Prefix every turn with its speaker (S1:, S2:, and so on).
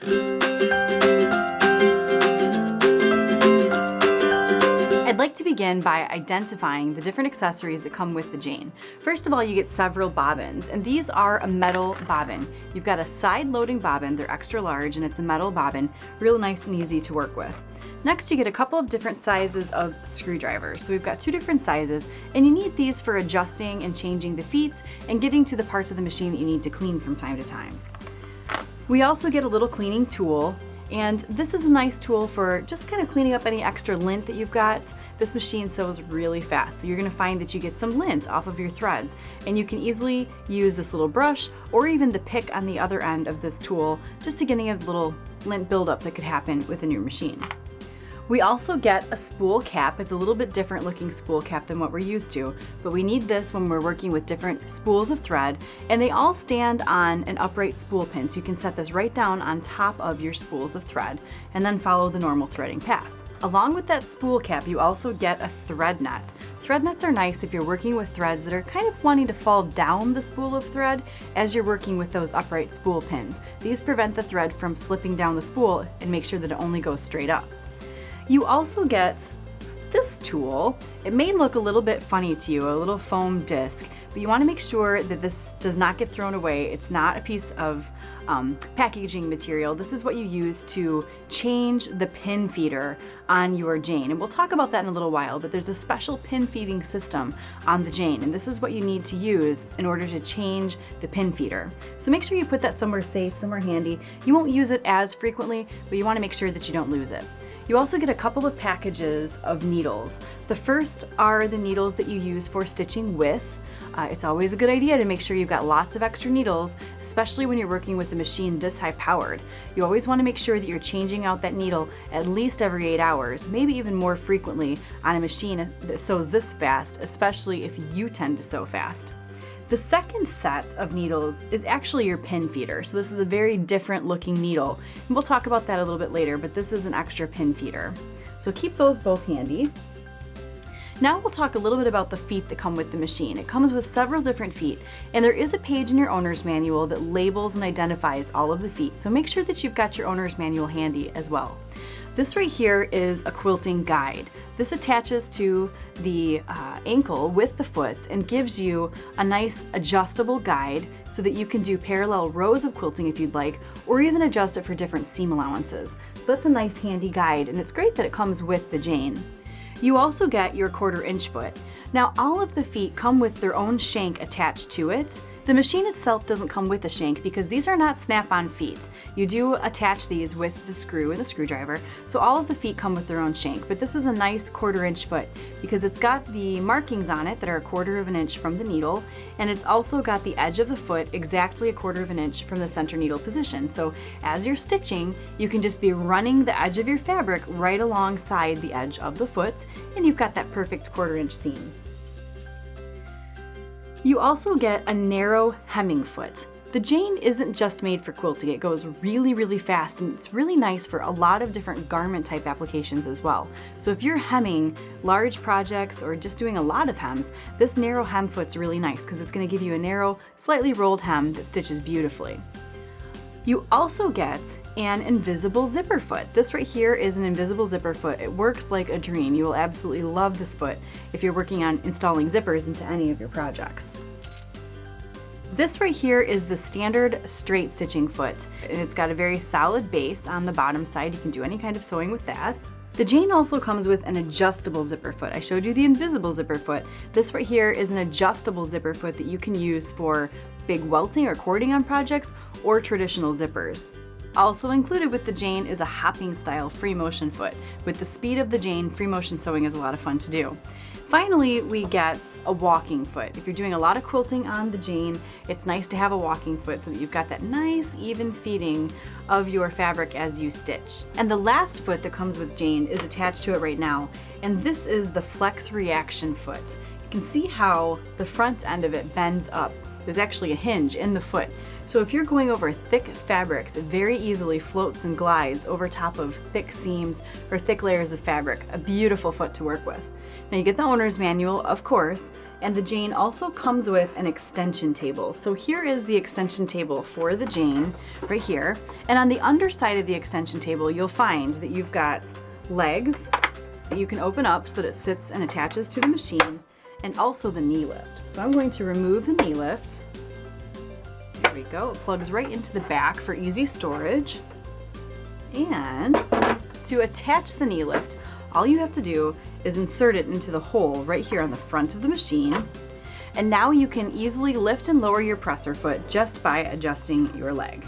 S1: I'd like to begin by identifying the different accessories that come with the Jane. First of all, you get several bobbins, and these are a metal bobbin. You've got a side-loading bobbin, they're extra large, and it's a metal bobbin, real nice and easy to work with. Next, you get a couple of different sizes of screwdrivers. So we've got 2 different sizes, and you need these for adjusting and changing the feet and getting to the parts of the machine that you need to clean from time to time. We also get a little cleaning tool, and this is a nice tool for just kind of cleaning up any extra lint that you've got. This machine sews really fast, so you're gonna find that you get some lint off of your threads, and you can easily use this little brush or even the pick on the other end of this tool just to get any of the little lint buildup that could happen within your machine. We also get a spool cap. It's a little bit different looking spool cap than what we're used to, but we need this when we're working with different spools of thread, and they all stand on an upright spool pin, so you can set this right down on top of your spools of thread and then follow the normal threading path. Along with that spool cap, you also get a thread net. Thread nets are nice if you're working with threads that are kind of wanting to fall down the spool of thread as you're working with those upright spool pins. These prevent the thread from slipping down the spool and make sure that it only goes straight up. You also get this tool. It may look a little bit funny to you, a little foam disc, but you want to make sure that this does not get thrown away. It's not a piece of packaging material. This is what you use to change the pin feeder on your Jane. And we'll talk about that in a little while, but there's a special pin feeding system on the Jane, and this is what you need to use in order to change the pin feeder. So make sure you put that somewhere safe, somewhere handy. You won't use it as frequently, but you want to make sure that you don't lose it. You also get a couple of packages of needles. The first are the needles that you use for stitching with. It's always a good idea to make sure you've got lots of extra needles, especially when you're working with the machine this high powered. You always want to make sure that you're changing out that needle at least every 8 hours, maybe even more frequently on a machine that sews this fast, especially if you tend to sew fast. The second set of needles is actually your pin feeder. So this is a very different looking needle. And we'll talk about that a little bit later, but this is an extra pin feeder. So keep those both handy. Now we'll talk a little bit about the feet that come with the machine. It comes with several different feet, and there is a page in your owner's manual that labels and identifies all of the feet. So make sure that you've got your owner's manual handy as well. This right here is a quilting guide. This attaches to the ankle with the foot and gives you a nice adjustable guide so that you can do parallel rows of quilting if you'd like, or even adjust it for different seam allowances. So that's a nice handy guide, and it's great that it comes with the Jane. You also get your 1/4 inch foot. Now all of the feet come with their own shank attached to it. The machine itself doesn't come with a shank because these are not snap-on feet. You do attach these with the screw and the screwdriver, so all of the feet come with their own shank, but this is a nice 1/4 inch foot because it's got the markings on it that are 1/4 inch from the needle, and it's also got the edge of the foot exactly 1/4 inch from the center needle position. So as you're stitching, you can just be running the edge of your fabric right alongside the edge of the foot, and you've got that perfect 1/4 inch seam. You also get a narrow hemming foot. The Jane isn't just made for quilting. It goes really, really fast, and it's really nice for a lot of different garment type applications as well. So if you're hemming large projects or just doing a lot of hems, this narrow hem foot's really nice because it's going to give you a narrow, slightly rolled hem that stitches beautifully. You also get an invisible zipper foot. This right here is an invisible zipper foot. It works like a dream. You will absolutely love this foot if you're working on installing zippers into any of your projects. This right here is the standard straight stitching foot, and it's got a very solid base on the bottom side. You can do any kind of sewing with that. The Jane also comes with an adjustable zipper foot. I showed you the invisible zipper foot. This right here is an adjustable zipper foot that you can use for big welting or cording on projects or traditional zippers. Also included with the Jane is a hopping style free motion foot. With the speed of the Jane, free motion sewing is a lot of fun to do. Finally, we get a walking foot. If you're doing a lot of quilting on the Jane, it's nice to have a walking foot so that you've got that nice even feeding of your fabric as you stitch. And the last foot that comes with Jane is attached to it right now, and this is the flex reaction foot. You can see how the front end of it bends up. There's actually a hinge in the foot. So if you're going over thick fabrics, it very easily floats and glides over top of thick seams or thick layers of fabric. A beautiful foot to work with. Now you get the owner's manual, of course, And the Jane also comes with an extension table. So here is the extension table for the Jane right here. And on the underside of the extension table, you'll find that you've got legs that you can open up so that it sits and attaches to the machine, and also the knee lift. So I'm going to remove the knee lift. There we go. It plugs right into the back for easy storage. And to attach the knee lift, all you have to do is insert it into the hole right here on the front of the machine. And now you can easily lift and lower your presser foot just by adjusting your leg.